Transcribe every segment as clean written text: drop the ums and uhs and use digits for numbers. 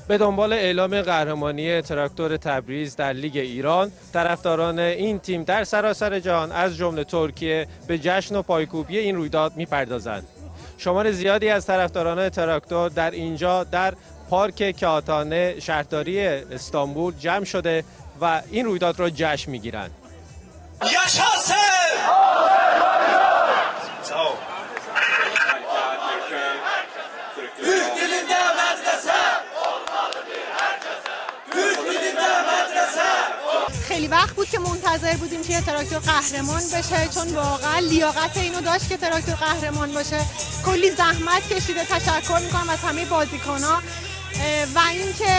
به دنبال اعلام قهرمانی تراکتور تبریز در لیگ ایران، طرفداران این تیم در سراسر جهان از جمله ترکیه به جشن و پایکوبی این رویداد می‌پردازند. شمار زیادی از طرفداران تراکتور در اینجا در پارک کهاتانه شهرداری استانبول جمع شده و این رویداد را جشن می‌گیرند. خیلی وقت بود که منتظر بودیم که تراکتور قهرمان بشه، چون واقعا لیاقت اینو داشت که تراکتور قهرمان باشه. کلی زحمت کشیده. تشکر میکنم از همه بازیکن‌ها و اینکه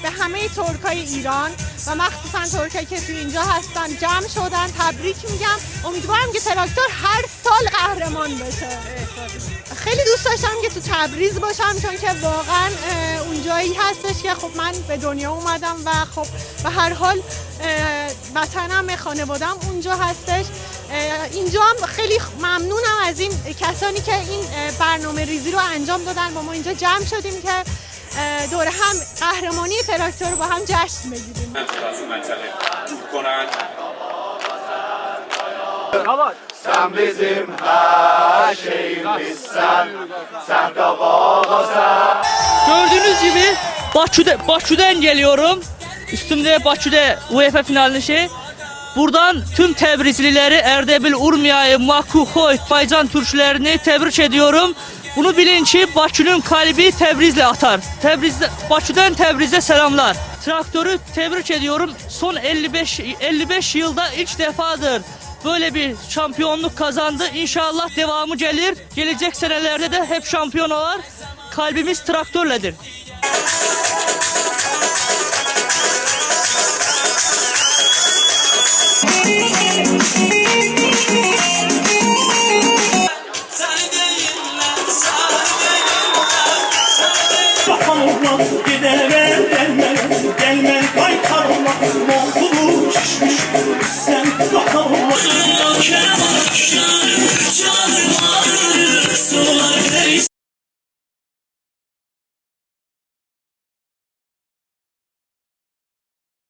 به همه ترکای ایران و مخصوصا ترکایی که تو اینجا هستن جمع شدن. تبریک میگم. امیدوارم که تراکتور هر سال قهرمان بشه. خیلی دوست داشتم که تو تبریز باشم، چون که واقعا اونجایی هستش که خب من به دنیا اومدم و خب به هر حال وطنم، خانوادم اونجا هستش. اینجا هم خیلی ممنونم از این کسانی که این برنامه ریزی رو انجام دادن و ما اینجا جمع شدیم که دور هم قهرمانی تراکتور رو با هم جشن بگیریم. Sen bizim her şeyimizsen, sen de bağlasan. Gördüğünüz gibi Bakü'den geliyorum. Üstümde Bakü'de UEFA finalini Buradan tüm Təbrizliləri, Ərdəbil, Urmiyayı, Maku, Xoy, Baycan türklərini təbrik ediyorum. Bunu bilin ki, Bakının kalbi Təbrizlə atar. Baküdən Təbrizə selamlar. Traktörü tebrik ediyorum. Son 55 yılda ilk defadır böyle bir şampiyonluk kazandı. İnşallah devamı gelir. Gelecek senelerde de hep şampiyon olur. Kalbimiz traktörledir.